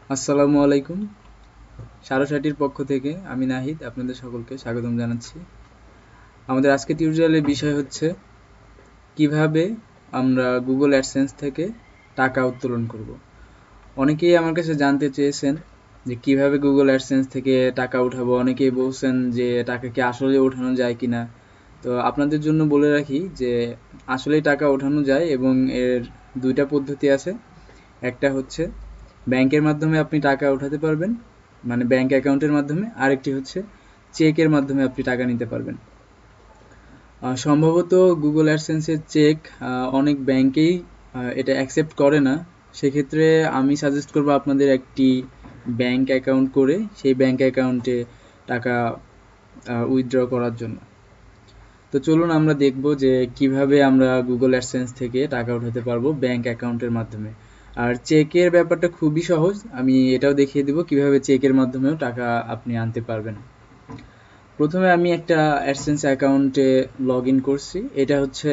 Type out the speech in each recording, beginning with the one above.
আসসালামু আলাইকুম। সারসাটির পক্ষ থেকে আমি নাহিদ আপনাদের সকলকে স্বাগতম জানাচ্ছি। আমাদের আজকের টিউটোরিয়ালের বিষয় হচ্ছে কিভাবে আমরা গুগল অ্যাডসেন্স থেকে টাকা উত্তোলন করব। অনেকেই আমার কাছে জানতে চেয়েছেন যে কিভাবে গুগল অ্যাডসেন্স থেকে টাকা উঠাবো। অনেকেই বলছেন যে টাকা কি আসলে ওঠানো যায় কিনা। তো আপনাদের জন্য বলে রাখি যে আসলেই টাকা ওঠানো যায় এবং এর দুইটা পদ্ধতি আছে। একটা হচ্ছে ব্যাংকের মাধ্যমে আপনি টাকা উঠাতে পারবেন, মানে ব্যাংক অ্যাকাউন্টের মাধ্যমে। আরেকটি হচ্ছে চেকের মাধ্যমে আপনি টাকা নিতে পারবেন। সম্ভবত গুগল অ্যাডসেন্সের চেক অনেক ব্যাংকেই এটা অ্যাকসেপ্ট করে না। সেক্ষেত্রে আমি সাজেস্ট করব আপনাদের একটি ব্যাংক অ্যাকাউন্ট করে সেই ব্যাংক অ্যাকাউন্টে টাকা উইথড্র করার জন্য। তো চলুন আমরা দেখব যে কিভাবে আমরা গুগল অ্যাডসেন্স থেকে টাকা উঠাতে পারবো ব্যাংক অ্যাকাউন্টের মাধ্যমে। আর চেকের ব্যাপারটা খুবই সহজ, আমি এটাও দেখিয়ে দেব কিভাবে চেকের মাধ্যমেও টাকা আপনি আনতে পারবেন। প্রথমে আমি একটা অ্যাডসেন্স অ্যাকাউন্টে লগ ইন করছি। এটা হচ্ছে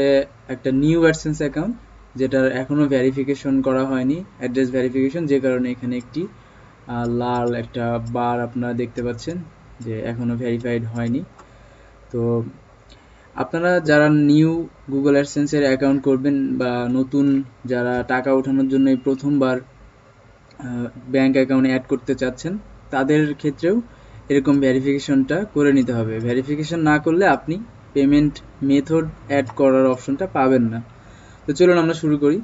একটা নিউ অ্যাডসেন্স অ্যাকাউন্ট, যেটার এখনও ভেরিফিকেশন করা হয়নি, অ্যাড্রেস ভেরিফিকেশন, যে কারণে এখানে একটি লাল একটা বার আপনারা দেখতে পাচ্ছেন যে এখনও ভেরিফাইড হয়নি। তো আপনারা যারা নিউ গুগল অ্যাডসেন্সের অ্যাকাউন্ট করবেন বা নতুন যারা টাকা ওঠানোর জন্য এই প্রথমবার ব্যাংক অ্যাকাউন্ট অ্যাড করতে চাচ্ছেন, তাদের ক্ষেত্রেও এরকম ভেরিফিকেশনটা করে নিতে হবে। ভেরিফিকেশন না করলে আপনি পেমেন্ট মেথড অ্যাড করার অপশনটা পাবেন না। তো চলুন আমরা শুরু করি।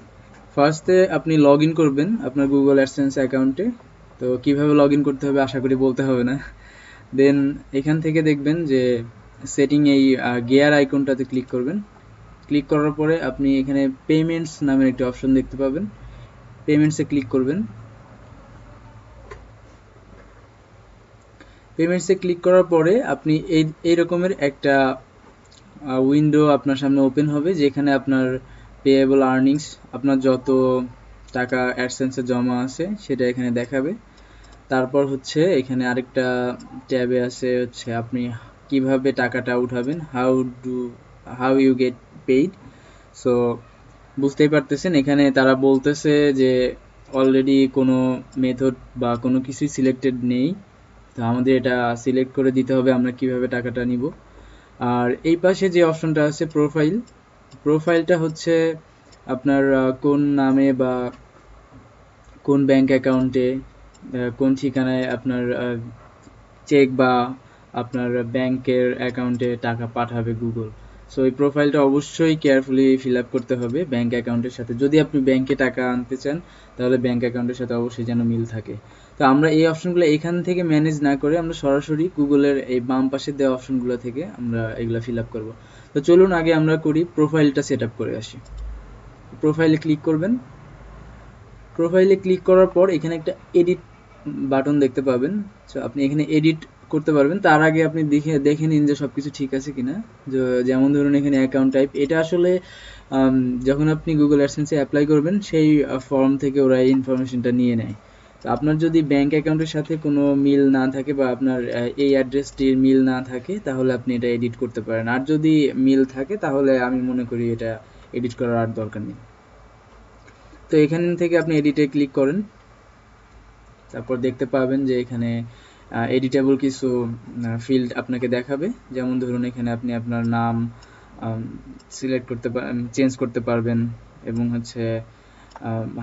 ফার্স্টে আপনি লগ ইন করবেন আপনার গুগল অ্যাডসেন্স অ্যাকাউন্টে। তো কীভাবে লগ ইন করতে হবে আশা করি বলতে হবে না। দেন এখান থেকে দেখবেন যে সেটিং এই গিয়ার আইকনটাতে ক্লিক করবেন। ক্লিক করার পরে আপনি এখানে পেমেন্টস নামের একটি অপশন দেখতে পাবেন। পেমেন্টসে ক্লিক করবেন। পেমেন্টসে ক্লিক করার পরে আপনি এই রকমের একটা উইন্ডো আপনার সামনে ওপেন হবে, যেখানে আপনার পেয়েবল আর্নিংস, আপনার যত টাকা অ্যাডসেন্সে জমা আছে সেটা এখানে দেখাবে। তারপর হচ্ছে এখানে আরেকটা ট্যাবে আছে হচ্ছে আপনি কিভাবে টাকাটা উঠাবেন, how you get paid. So বুঝতেই পারতেছেন এখানে তারা বলতেছে যে অলরেডি কোনো মেথড বা কোনো কিছুই সিলেক্টেড নেই। তো আমাদের এটা সিলেক্ট করে দিতে হবে আমরা কিভাবে টাকাটা নিব। আর এই পাশে যে অপশনটা আছে প্রোফাইল, প্রোফাইলটা হচ্ছে আপনার কোন নামে বা কোন ব্যাংক অ্যাকাউন্টে কোন ঠিকানায় আপনার চেক বা আপনার ব্যাংকের অ্যাকাউন্টে টাকা পাঠাবে গুগল। সো এই প্রোফাইলটা অবশ্যই কেয়ারফুলি ফিল আপ করতে হবে ব্যাংক অ্যাকাউন্টের সাথে। যদি আপনি ব্যাংকে টাকা আনতে চান তাহলে ব্যাংক অ্যাকাউন্টের সাথে অবশ্যই যেন মিল থাকে। তো আমরা এই অপশনগুলো এখান থেকে ম্যানেজ না করে আমরা সরাসরি গুগলের এই বাম পাশে দেওয়া অপশনগুলো থেকে আমরা এগুলো ফিল আপ করবো। তো চলুন আগে আমরা করি প্রোফাইলটা সেট আপ করে আসি। প্রোফাইলে ক্লিক করবেন। প্রোফাইলে ক্লিক করার পর এখানে একটা এডিট বাটন দেখতে পাবেন। সো আপনি এখানে এডিট করতে পারবেন। তার আগে আপনি দেখে নিন যে সব কিছু ঠিক আছে কিনা। যেমন ধরুন এখানে অ্যাকাউন্ট টাইপ, এটা আসলে যখন আপনি গুগল অ্যাডসেন্সে অ্যাপ্লাই করবেন সেই ফর্ম থেকে ওরা এই ইনফরমেশনটা নিয়ে নেয়। তো আপনার যদি ব্যাংক অ্যাকাউন্টের সাথে কোনো মিল না থাকে বা আপনার এই অ্যাড্রেসটির মিল না থাকে তাহলে আপনি এটা এডিট করতে পারেন। আর যদি মিল থাকে তাহলে আমি মনে করি এটা এডিট করার আর দরকার নেই। তো এখান থেকে আপনি এডিটে ক্লিক করেন। তারপর দেখতে পাবেন যে এখানে এডিটেবল কিছু ফিল্ড আপনাকে দেখাবে। যেমন ধরুন এখানে আপনি আপনার নাম সিলেক্ট করতে চেঞ্জ করতে পারবেন এবং হচ্ছে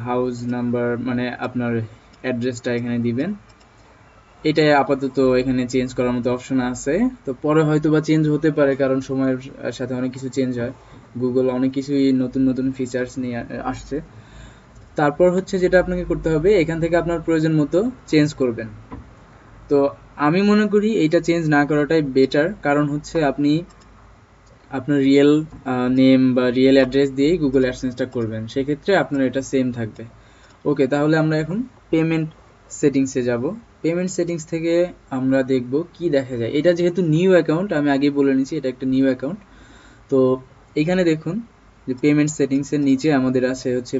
হাউস নাম্বার মানে আপনার অ্যাড্রেসটা এখানে দিবেন। এটাই আপাতত এখানে চেঞ্জ করার মতো অপশন আছে। তো পরে হয়তো বা চেঞ্জ হতে পারে, কারণ সময়ের সাথে অনেক কিছু চেঞ্জ হয়। গুগল অনেক কিছুই নতুন নতুন ফিচার্স নিয়ে আসছে। তারপর হচ্ছে যেটা আপনাকে করতে হবে, এখান থেকে আপনার প্রয়োজন মতো চেঞ্জ করবেন। তো আমি মনে করি এইটা চেঞ্জ না করাটাই বেটার, কারণ হচ্ছে আপনি আপনার রিয়েল নেম বা রিয়েল অ্যাড্রেস দিয়েই গুগল অ্যাডসেন্সটা করবেন, সেক্ষেত্রে আপনার এটা সেম থাকবে। ওকে, তাহলে আমরা এখন পেমেন্ট সেটিংসে যাব। পেমেন্ট সেটিংস থেকে আমরা দেখব কি দেখা যায়। এটা যেহেতু নিউ অ্যাকাউন্ট, আমি আগেই বলে নিচ্ছি এটা একটা নিউ অ্যাকাউন্ট। তো এখানে দেখুন যে পেমেন্ট সেটিংসের নিচে আমাদের আছে হচ্ছে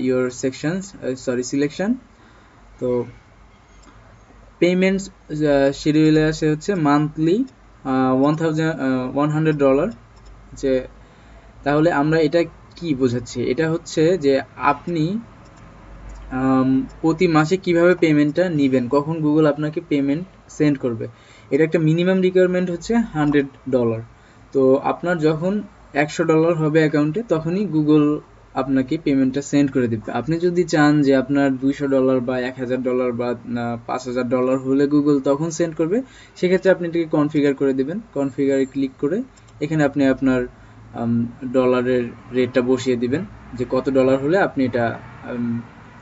ইয়োর সেকশনস সিলেকশন। তো পেমেন্টস শিডিউলে আছে হচ্ছে মান্থলি $1,100। যে তাহলে আমরা এটা কি বোঝাচ্ছি, এটা হচ্ছে যে আপনি প্রতি মাসে কিভাবে পেমেন্টটা নিবেন, কখন গুগল আপনাকে পেমেন্ট সেন্ড করবে, এটা একটা মিনিমাম রিকোয়ারমেন্ট হচ্ছে $100। তো আপনার যখন $100 হবে অ্যাকাউন্টে তখনই গুগল আপনাকে পেমেন্টটা সেন্ড করে দিবে। আপনি যদি চান যে আপনার $200 বা $1000 বা $5000 হলে গুগল তখন সেন্ড করবে, সেক্ষেত্রে আপনি এটাকে কনফিগার করে দেবেন। কনফিগারে ক্লিক করে এখানে আপনি আপনার ডলারের রেটটা বসিয়ে দিবেন যে কত ডলার হলে আপনি এটা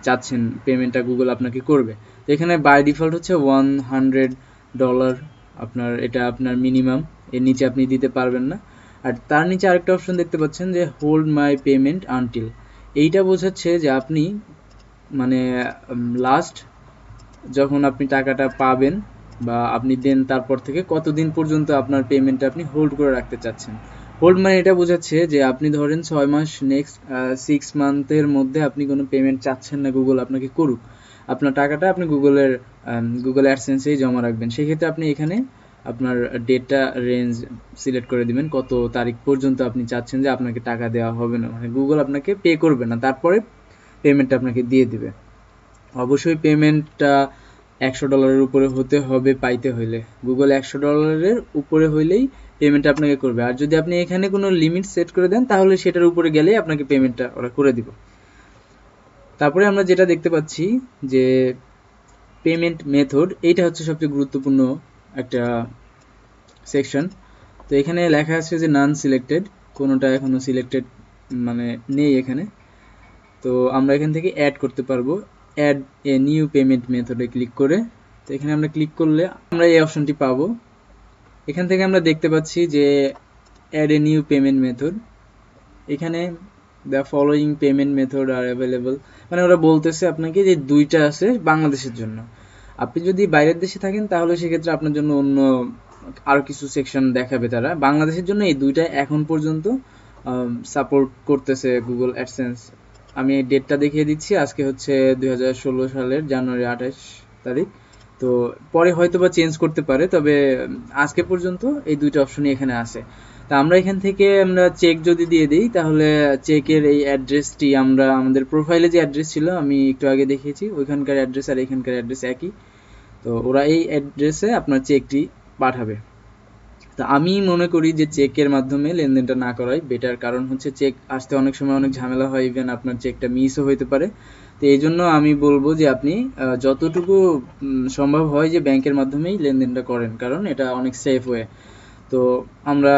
চাচ্ছেন পেমেন্টটা গুগল আপনাকে করবে। তো এখানে বাই ডিফল্ট হচ্ছে $100 আপনার, এটা আপনার মিনিমাম, এর নিচে আপনি দিতে পারবেন না। আর তার নিচে আরেকটা অপশন দেখতে পাচ্ছেন যে হোল্ড মাই পেমেন্ট আনটিল, এইটা বোঝাচ্ছে যে আপনি মানে লাস্ট যখন আপনি টাকাটা পাবেন বা আপনি দেন তারপর থেকে কতদিন পর্যন্ত আপনার পেমেন্টটা আপনি হোল্ড করে রাখতে চাচ্ছেন। হোল্ড মানে এটা বোঝাচ্ছে যে আপনি ধরেন 6 মাস, নেক্সট 6 মান্থের মধ্যে আপনি কোনো পেমেন্ট চাচ্ছেন না গুগল আপনাকে করুক, আপনার টাকাটা আপনি গুগল অ্যাডসেন্সেই জমা রাখবেন। সেক্ষেত্রে আপনি এখানে আপনার ডেটা রেঞ্জ সিলেক্ট করে দিবেন, কত তারিখ পর্যন্ত আপনি চাচ্ছেন যে আপনাকে টাকা দেওয়া হবে না, মানে গুগল আপনাকে পে করবে না, তারপরে পেমেন্টটা আপনাকে দিয়ে দিবে। অবশ্যই পেমেন্টটা $100 উপরে হতে হবে পাইতে হইলে, গুগল $100 উপরে হইলেই পেমেন্টটা আপনাকে করবে। আর যদি আপনি এখানে কোনো লিমিট সেট করে দেন তাহলে সেটার উপরে গেলেই আপনাকে পেমেন্টটা ওরা করে দিব। তারপরে আমরা যেটা দেখতে পাচ্ছি যে পেমেন্ট মেথড, এইটা হচ্ছে সবচেয়ে গুরুত্বপূর্ণ একটা সেকশন। তো এখানে লেখা আছে যে নান সিলেক্টেড, কোনোটা এখনো সিলেক্টেড মানে নেই এখানে। তো আমরা এখান থেকে অ্যাড করতে পারবো, অ্যাড এ নিউ পেমেন্ট মেথডে ক্লিক করে। তো এখানে আমরা ক্লিক করলে আমরা এই অপশনটি পাবো। এখান থেকে আমরা দেখতে পাচ্ছি যে add a new payment method, এখানে the following payment method are available, মানে ওরা বলতেছে আপনাকে যে দুইটা আছে বাংলাদেশের জন্য। আপনি যদি বাইরের দেশে থাকেন তাহলে সেক্ষেত্রে আপনার জন্য অন্য আরও কিছু সেকশন দেখাবে তারা। বাংলাদেশের জন্য এই দুইটা এখন পর্যন্ত সাপোর্ট করতেছে গুগল অ্যাডসেন্স। আমি এই ডেটটা দেখিয়ে দিচ্ছি, আজকে হচ্ছে 2016 সালের জানুয়ারি 28 তারিখ। তো পরে হয়তো বা চেঞ্জ করতে পারে, তবে আজকে পর্যন্ত এই দুইটা অপশনই এখানে আছে। তা আমরা এখান থেকে আমরা চেক যদি দিয়ে দিই তাহলে চেকের এই অ্যাড্রেসটি আমরা আমাদের প্রোফাইলে যে অ্যাড্রেস ছিল আমি একটু আগে দেখিয়েছি, ওইখানকার অ্যাড্রেস আর এখানকার অ্যাড্রেস একই। তো ওরা এই অ্যাড্রেসে আপনার চেকটি পাঠাবে। তো আমি মনে করি যে চেকের মাধ্যমে লেনদেনটা না করাই বেটার, কারণ হচ্ছে চেক আসতে অনেক সময় অনেক ঝামেলা হয়, ইভেন আপনার চেকটা মিসও হইতে পারে। তো এই জন্য আমি বলবো যে আপনি যতটুকু সম্ভব হয় যে ব্যাংকের মাধ্যমেই লেনদেনটা করেন, কারণ এটা অনেক সেফ ওয়ে। তো আমরা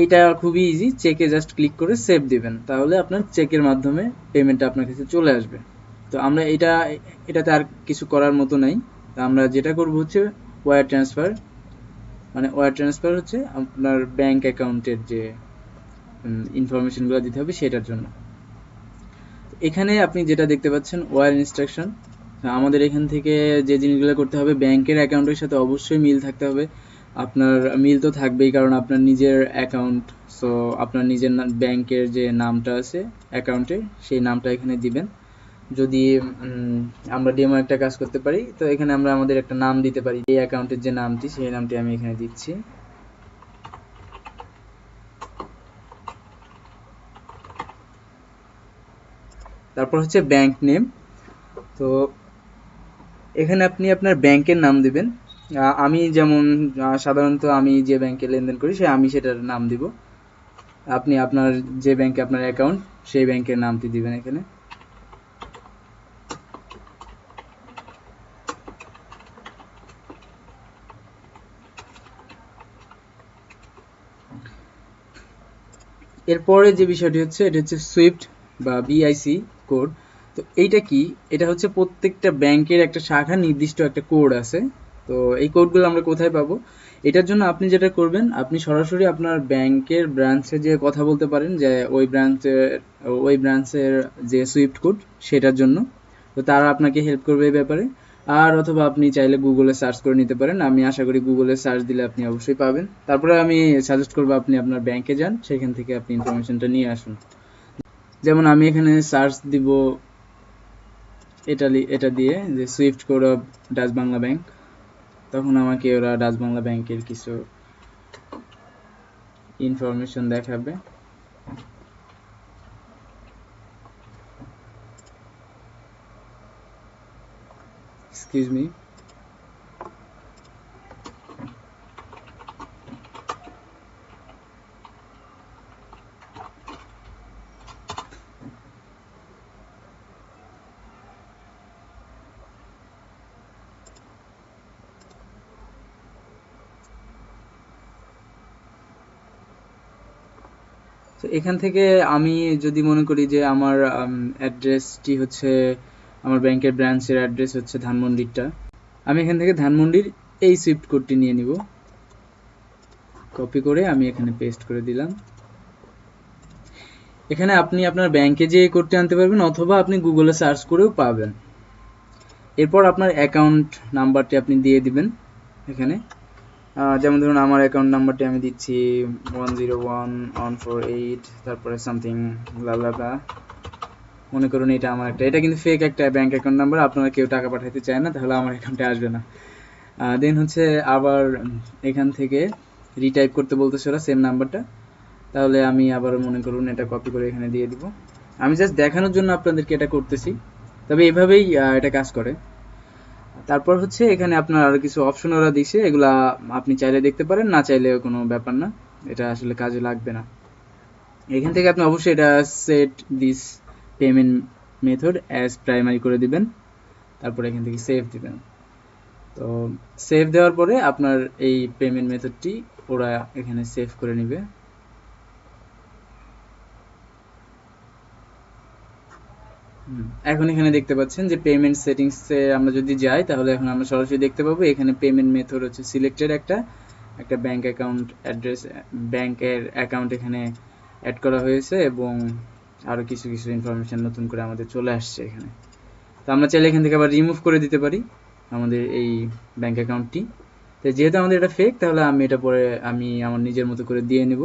এটা খুবই ইজি, চেকে জাস্ট ক্লিক করে সেভ দিবেন, তাহলে আপনার চেকের মাধ্যমে পেমেন্টটা আপনার কাছে চলে আসবে। তো আমরা এটাতে আর কিছু করার মতো নাই। তো আমরা যেটা করব হচ্ছে ওয়্যার ট্রান্সফার, মানে ওয়্যার ট্রান্সফার হচ্ছে আপনার ব্যাংক অ্যাকাউন্টের যে ইনফরমেশনগুলো দিতে হবে সেটার জন্য। এখানে আপনি যেটা দেখতে পাচ্ছেন ওয়্যার ইনস্ট্রাকশন, আমাদের এখান থেকে যে জিনিসগুলো করতে হবে ব্যাংকের অ্যাকাউন্টের সাথে অবশ্যই মিল থাকতে হবে। আপনার মিল তো থাকবেই, কারণ আপনার নিজের অ্যাকাউন্ট। সো আপনার নিজের ব্যাংকের যে নামটা আছে অ্যাকাউন্টে সেই নামটা এখানে দিবেন। যদি আমরা ডেমো একটা কাজ করতে পারি, তো এখানে আমরা আমাদের একটা নাম দিতে পারি, এই অ্যাকাউন্টের যে নামটি সেই নামটি আমি এখানে দিচ্ছি। তারপর হচ্ছে ব্যাংক নেম। তো এখানে আপনি আপনার ব্যাংকের নাম দিবেন। আমি যেমন সাধারণত আমি যে ব্যাংকে লেনদেন করি আমি সেটার নাম দিব। আপনি আপনার যে ব্যাংকে আপনার অ্যাকাউন্ট সেই ব্যাংকের নামটি দিবেন এখানে। এরপরে যে বিষয়টি হচ্ছে এটা হচ্ছে সুইফট বা বিআইসি কোড। তো এইটা কি, এটা হচ্ছে প্রত্যেকটা ব্যাংকের একটা শাখা নির্দিষ্ট একটা কোড আছে। তো এই কোডগুলো আমরা কোথায় পাবো, এটার জন্য আপনি যেটা করবেন আপনি সরাসরি আপনার ব্যাংকের ব্রাঞ্চে যে কথা বলতে পারেন যে ওই ব্রাঞ্চের যে সুইফট কোড সেটার জন্য। তো তারা আপনাকে হেল্প করবে এই ব্যাপারে। আর অথবা আপনি চাইলে গুগলে সার্চ করে নিতে পারেন, আমি আশা করি গুগলে সার্চ দিলে আপনি অবশ্যই পাবেন। তারপরে আমি সাজেস্ট করবো আপনি আপনার ব্যাংকে যান, সেখান থেকে আপনি ইনফরমেশনটা নিয়ে আসুন। যেমন আমি এখানে সার্চ দিব এটা দিয়ে যে Swift code of Dutch Bangla bank, তখন আমাকে ওরা ডাচ বাংলা ব্যাংকের কিছু ইনফরমেশন দেখাবে। Excuse me. তো এখান থেকে আমি যদি মনে করি যে আমার অ্যাড্রেসটি হচ্ছে, আমার ব্যাংকের ব্রাঞ্চের অ্যাড্রেস হচ্ছে ধানমন্ডিরটা, আমি এখান থেকে ধানমন্ডির এই সুইফট কোডটি নিয়ে নিব, কপি করে আমি এখানে পেস্ট করে দিলাম। এখানে আপনি আপনার ব্যাংকে যেয়ে কোডটি আনতে পারবেন অথবা আপনি গুগলে সার্চ করেও পাবেন। এরপর আপনার অ্যাকাউন্ট নাম্বারটি আপনি দিয়ে দিবেন এখানে। যেমন ধরুন আমার অ্যাকাউন্ট নাম্বারটি আমি দিচ্ছি 101148, তারপরে সামথিং ব্লা ব্লা ব্লা। মনে করুন এটা আমার এটা কিন্তু ফেক একটা ব্যাংক অ্যাকাউন্ট নাম্বার, আপনারা কেউ টাকা পাঠাতে চায় না, তাহলে আমার অ্যাকাউন্টে আসবে না। দেন হচ্ছে আবার এখান থেকে রিটাইপ করতে বলতেছে ওরা সেম নাম্বারটা, তাহলে আমি আবার মনে করুন এটা কপি করে এখানে দিয়ে দিব। আমি জাস্ট দেখানোর জন্য আপনাদেরকে এটা করতেছি, তবে এভাবেই এটা কাজ করে। তারপর হচ্ছে এখানে আপনার আরো কিছু অপশন ওরা দিছে, এগুলা আপনি চাইলে দেখতে পারেন, না চাইলেও কোনো ব্যাপার না, এটা আসলে কাজে লাগবে না। এখান থেকে আপনি অবশ্যই এটা said this payment method as primary করে দিবেন, তারপর এখান থেকে সেভ দিবেন। তো সেভ দেওয়ার পরে আপনার এই পেমেন্ট মেথডটি ওরা এখানে সেভ করে নেবে। এখন এখানে দেখতে পাচ্ছেন যে পেমেন্ট সেটিংসে আমরা যদি যাই তাহলে এখন আমরা সরাসরি দেখতে পাবো এখানে পেমেন্ট মেথড হচ্ছে সিলেক্টেড, একটা ব্যাংক অ্যাকাউন্ট অ্যাড্রেস, ব্যাংকের অ্যাকাউন্ট এখানে অ্যাড করা হয়েছে এবং আরও কিছু কিছু ইনফরমেশন নতুন করে আমাদের চলে আসছে এখানে। তো আমরা চাইলে এখান থেকে আবার রিমুভ করে দিতে পারি আমাদের এই ব্যাংক অ্যাকাউন্টটি। তো যেহেতু আমাদের এটা ফেক, তাহলে আমি এটা পরে আমি আমার নিজের মতো করে দিয়ে নেব,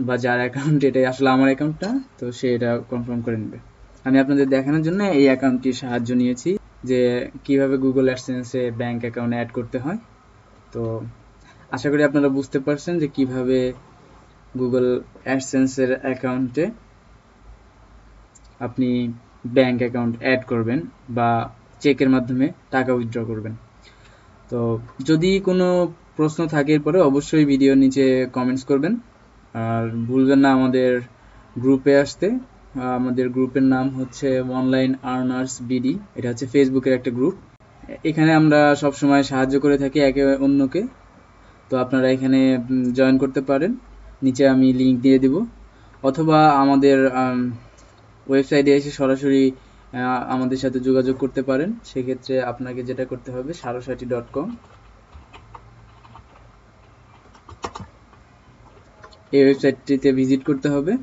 বা যার অ্যাকাউন্ট এটাই আসলে আমার অ্যাকাউন্টটা, তো সে এটা কনফার্ম করে নেবে। আমি আপনাদের দেখানোর জন্য এই অ্যাকাউন্টটির সাহায্য নিয়েছি যে কিভাবে গুগল অ্যাডসেন্সে ব্যাংক অ্যাকাউন্ট অ্যাড করতে হয়। তো আশা করি আপনারা বুঝতে পারছেন যে কিভাবে গুগল অ্যাডসেন্সের অ্যাকাউন্টে আপনি ব্যাংক অ্যাকাউন্ট অ্যাড করবেন বা চেকের মাধ্যমে টাকা উইথড্র করবেন। তো যদি কোনো প্রশ্ন থাকে এরপরে অবশ্যই ভিডিওর নিচে কমেন্টস করবেন, আর ভুলবেন না আমাদের গ্রুপে আসতে। আমাদের গ্রুপের নাম হচ্ছে অনলাইন আর্নার্স বিডি, এটা হচ্ছে ফেসবুকের একটা গ্রুপ। এখানে আমরা সবসময় সাহায্য করে থাকি একে অন্যকে, তো আপনারা এখানে জয়েন করতে পারেন, নিচে আমি লিঙ্ক দিয়ে দিব, অথবা আমাদের ওয়েবসাইটে এসে সরাসরি আমাদের সাথে যোগাযোগ করতে পারেন। সেক্ষেত্রে আপনাকে যেটা করতে হবে saraswati.com, এই ওয়েবসাইটটিতে ভিজিট করতে হবে।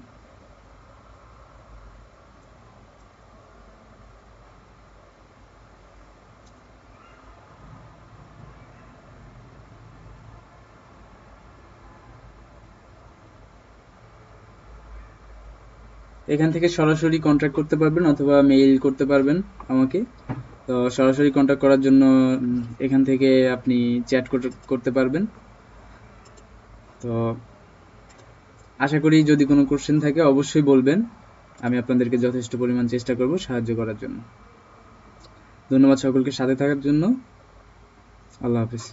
এখান থেকে সরাসরি কন্ট্যাক্ট করতে পারবেন অথবা মেইল করতে পারবেন আমাকে। তো সরাসরি কন্ট্যাক্ট করার জন্য এখান থেকে আপনি চ্যাট করতে পারবেন। তো আশা করি যদি কোনো কোশ্চেন থাকে অবশ্যই বলবেন, আমি আপনাদেরকে যথেষ্ট পরিমাণ চেষ্টা করব সাহায্য করার জন্য। ধন্যবাদ সকলকে সাথে থাকার জন্য। আল্লাহ হাফিজ।